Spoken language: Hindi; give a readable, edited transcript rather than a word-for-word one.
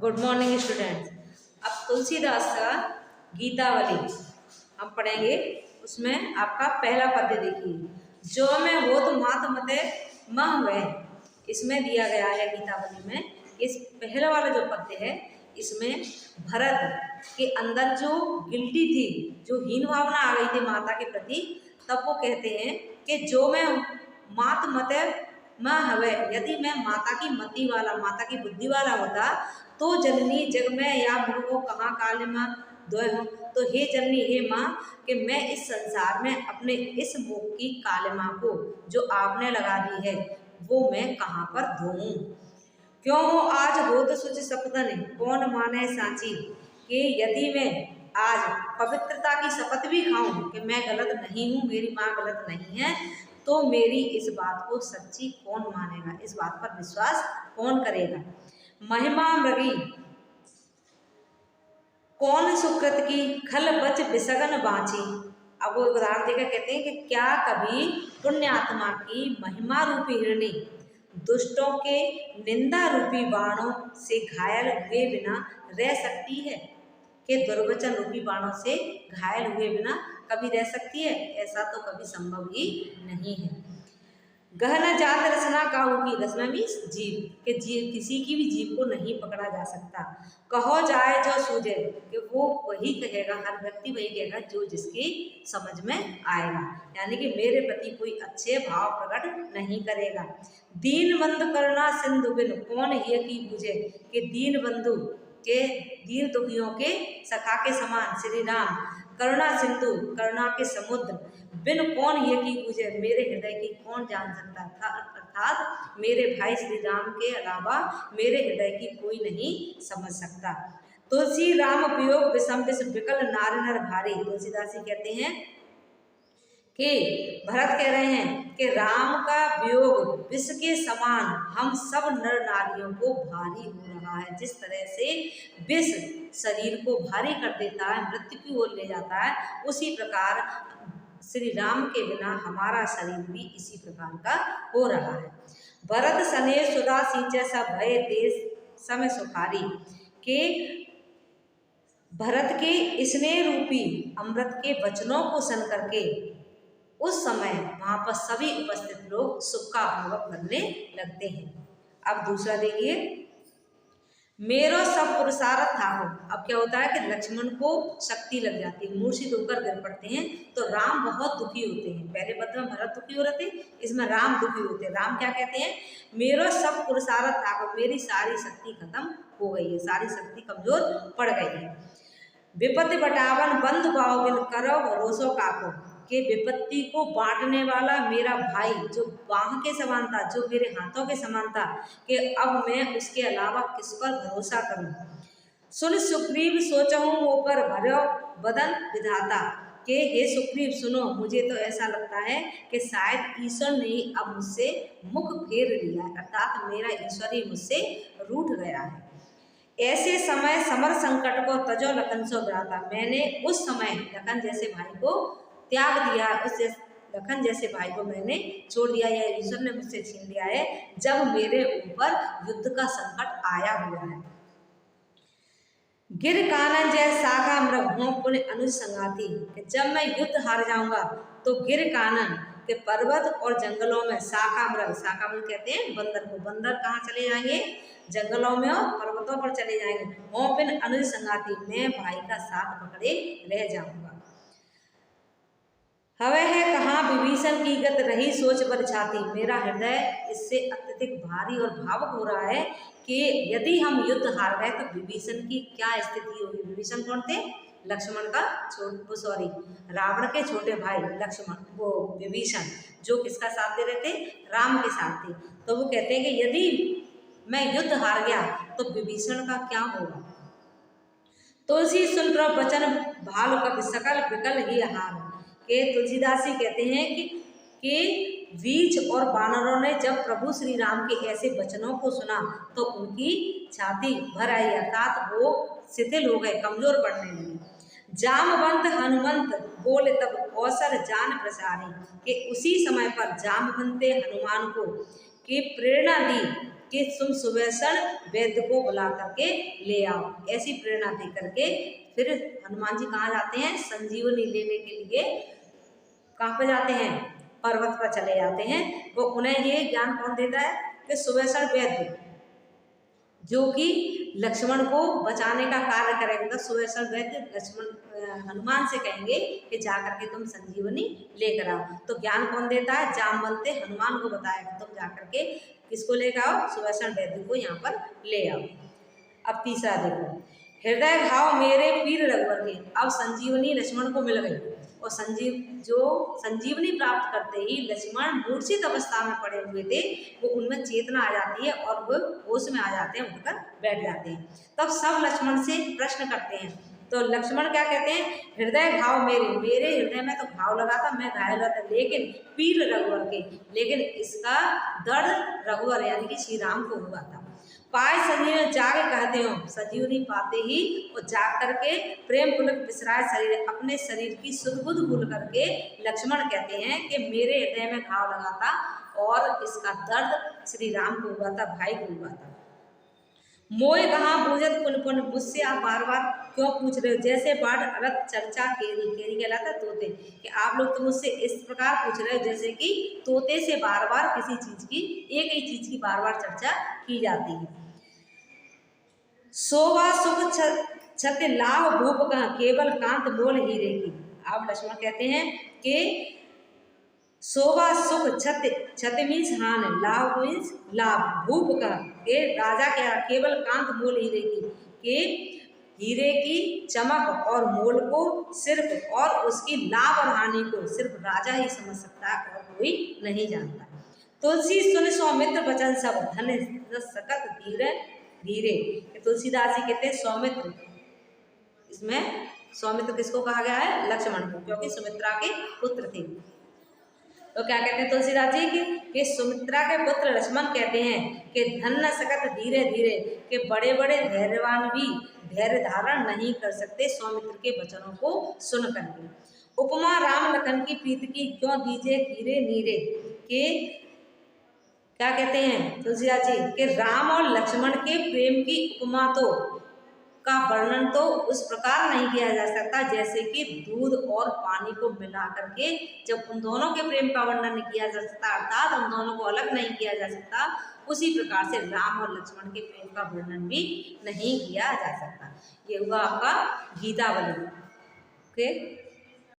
Good morning students. अब तुलसीदास का गीतावली हम पढ़ेंगे। उसमें आपका पहला पद्य देखिए, जो मैं होत मात मते मह वह। इसमें दिया गया है गीतावली में, इस पहला वाला जो पद्य है इसमें भरत के अंदर जो गिल्टी थी, जो हीन भावना आ गई थी माता के प्रति, तब वो कहते हैं कि जो मैं मात मते माँ हवे, यदि मैं माता की मति वाला, माता की बुद्धि वाला होता तो जननी जग में या मुझको कहाँ काले माँ दोय हूँ। तो हे जननी, हे माँ, कि मैं इस संसार में अपने इस मुख की काले माँ को जो आपने लगा दी है वो मैं कहाँ पर धोऊं। क्यों हो आज होत सुच शपथन कौन माने सांची, कि यदि मैं आज पवित्रता की शपथ भी खाऊं कि मैं गलत नहीं हूँ, मेरी माँ गलत नहीं है, तो मेरी इस बात को सच्ची कौन मानेगा, इस बात पर विश्वास कौन करेगा। महिमा मृगी कौन सुकृत की खल बच विसगन बाँची। अब वो उदाहरण देकर कहते हैं कि क्या कभी पुण्यात्मा की महिमा रूपी हिरणी दुष्टों के निंदा रूपी बाणों से घायल हुए बिना रह सकती है, कि दुर्वचन रूपी बाणों से घायल हुए बिना कभी रह सकती है? ऐसा तो कभी संभव ही नहीं है। गहना जात रचना काहू की, रचना मीन्स जीव, के जीव किसी की भी जीव को नहीं पकड़ा जा सकता। कहो जाए जो सूझे, कि वो वही कहेगा, हर व्यक्ति वही कहेगा जो जिसकी समझ में आएगा, यानी कि मेरे प्रति कोई अच्छे भाव प्रकट नहीं करेगा। दीन बंधु करुणा सिंधु बिन कौन ये की बुझे, कि दीन बंधु के दीन दुखियों के सखा के समान श्री राम करुणा सिंधु, करुणा के समुद्र, बिन कौन ये की बुझे, मेरे हृदय की कौन जान सकता था। अर्थात मेरे भाई श्री राम के अलावा मेरे हृदय की कोई नहीं समझ सकता। तुलसी राम वियोग विषम विष विकल नारी नर भारी। तुलसीदास जी कहते हैं कि भरत कह रहे हैं कि राम का वियोग विष के समान हम सब नर नारियों को भारी हो रहा है। जिस तरह से विष शरीर को भारी कर देता है, मृत्यु की ओर ले जाता है, उसी प्रकार श्री राम के बिना हमारा शरीर भी इसी प्रकार का हो रहा है। भरत सने सुधा सींचे सब भय देश समय सुखारी, के भरत के स्नेह रूपी अमृत के वचनों को सुन करके उस समय वहां पर सभी उपस्थित लोग सुख का अनुभव करने लगते हैं। अब दूसरा देखिए, मेरो सब पुरुषार्थ था। अब क्या होता है कि लक्ष्मण को शक्ति लग जाती है, मूर्छित होकर गिर पड़ते हैं, तो राम बहुत दुखी होते हैं। पहले पद में भरत दुखी हो रहे थे, इसमें राम दुखी होते हैं। राम क्या कहते हैं, मेरो सब पुरुषार्थ था, मेरी सारी शक्ति खत्म हो गई है, सारी शक्ति कमजोर पड़ गई है। विपत्ति बटावन बंधु भाव बिन करो भरोसो काको, के विपत्ति को बांटने वाला मेरा भाई जो बाह के समान था, जो मेरे हाथों के समान था, कि अब मैं उसके अलावा किस पर भरोसा करूं। सुन सुग्रीव सोचहूं ऊपर भरो बदन विधाता, के हे सुग्रीव सुनो, मुझे तो ऐसा लगता है कि शायद ईश्वर ने अब मुझसे मुख फेर लिया, अर्थात मेरा ईश्वर ही मुझसे रूठ गया है। ऐसे समय समर संकट को तजो लखन सो भ्राता, मैंने उस समय लखन जैसे भाई को त्याग दिया, उस लखन जैसे भाई को मैंने छोड़ दिया, या ईश्वर ने मुझसे छीन लिया है जब मेरे ऊपर युद्ध का संकट आया हुआ है। गिर कानन जय शाखा मृग हों पुण्य अनुज संगाती, जब मैं युद्ध हार जाऊंगा तो गिर कानन के पर्वत और जंगलों में शाखा मृग कहते हैं बंदर को, बंदर कहाँ चले जाएंगे, जंगलों में और पर्वतों पर चले जाएंगे। हों पिन अनुज संगाती, मैं भाई का साथ पकड़े रह जाऊंगा। हवे है कहाँ विभीषण की गत रही सोच पर छाती, मेरा हृदय इससे अत्यधिक भारी और भावुक हो रहा है कि यदि हम युद्ध हार गए तो विभीषण की क्या स्थिति होगी। विभीषण कौन थे, लक्ष्मण का रावण के छोटे भाई लक्ष्मण, वो विभीषण जो किसका साथ दे रहे थे, राम के साथ थे। तो वो कहते हैं कि यदि मैं युद्ध हार गया तो विभीषण का क्या होगा। तुलसी सुन प्रभ वचन भालु कपि सकल विकल ही हार, के तुलसीदास जी कहते हैं कि वीच और वानरों ने जब प्रभु श्री राम के ऐसे वचनों को सुना तो उनकी छाती भर आई, अर्थात वो शिथिल हो गए, कमजोर पड़ने लगे। जामवंत हनुमंत बोले तब कौशल जान प्रसारी, के उसी समय पर जामवंत हनुमान को की प्रेरणा दी कि तुम सुबेसण वैद्य को बुला करके ले आओ। ऐसी प्रेरणा दे करके फिर हनुमान जी कहाँ जाते हैं, संजीवनी लेने के लिए कहाँ पे जाते हैं, पर्वत पर चले जाते हैं। वो उन्हें ये ज्ञान कौन देता है कि सुबेसण वैद्य जो कि लक्ष्मण को बचाने का कार्य करेगा, सुबेसण वैद्य लक्ष्मण हनुमान से कहेंगे कि जाकर के तुम संजीवनी लेकर आओ। तो ज्ञान कौन देता है, जामवंत हनुमान को बताएगा तुम जाकर के किसको लेकर आओ, सुबेसण वैद्य को यहाँ पर ले आओ। अब तीसरा देखो, हृदय घाव मेरे वीर रघुवर के। अब संजीवनी लक्ष्मण को मिल गई और संजीवनी प्राप्त करते ही लक्ष्मण मूर्छित अवस्था में पड़े हुए थे, वो उनमें चेतना आ जाती है और वो होश में आ जाते हैं, उठकर बैठ जाते हैं। तब सब लक्ष्मण से प्रश्न करते हैं। तो लक्ष्मण क्या कहते हैं, हृदय घाव मेरे हृदय में तो घाव लगा था, मैं घायल हुआ था, लेकिन पीर रघुवर के, लेकिन इसका दर्द रघुवर यानी कि श्री राम को हुआ था। पाए संजीवनी जागे कहते हो, संजीवनी पाते ही वो जाग करके प्रेम पुलक विसराय शरीर, अपने शरीर की सुध बुध भूल करके लक्ष्मण कहते हैं कि मेरे हृदय में घाव लगा था और इसका दर्द श्री राम को हुआ था, भाई को हुआ था। मोय कहाँ बूझत पुन पुन, मुझसे आप बार बार क्यों पूछ रहे हो, जैसे बाढ़ अरत चर्चा केरी, केरी कहलाता है तोते, कि आप लोग तो मुझसे इस प्रकार पूछ रहे हो जैसे कि तोते से बार बार किसी चीज की, एक ही चीज की बार बार चर्चा की जाती है। शोभा सुख छति लाभ भूप कहाँ, केवल कांत बोल हीरे की। आप लक्ष्मण कहते हैं कि शोभा सुख छति मीन्स हान, लाभ मीन्स लाभ, भूप का के राजा क्या, केवल कांत मोल हीरे की, के हीरे की चमक और मोल को सिर्फ और उसकी लाभ और हानि को सिर्फ राजा ही समझ सकता है और कोई नहीं जानता। तुलसी सुन सौमित्र वचन सब, धन सकत धीरे धीरे। तुलसीदास जी कहते हैं सौमित्र, इसमें सौमित्र किसको कहा गया है, लक्ष्मण को, क्योंकि सुमित्रा के पुत्र थे। तो क्या कहते हैं तुलसीदास जी कि सुमित्रा के पुत्र लक्ष्मण कहते हैं कि धन सकत धीरे धीरे, के बड़े बड़े धैर्यवान भी धैर्य धारण नहीं कर सकते सौमित्र के वचनों को सुन करके। उपमा राम लखन की प्रीति की, क्यों दीजिए कीरे नीरे, के क्या कहते हैं तुलसीदास जी कि राम और लक्ष्मण के प्रेम की उपमा तो का वर्णन तो उस प्रकार नहीं किया जा सकता जैसे कि दूध और पानी को मिला करके जब उन दोनों के प्रेम का वर्णन किया जा सकता, अर्थात उन दोनों को अलग नहीं किया जा सकता, उसी प्रकार से राम और लक्ष्मण के प्रेम का वर्णन भी नहीं किया जा सकता। ये हुआ आपका गीतावली। ओके।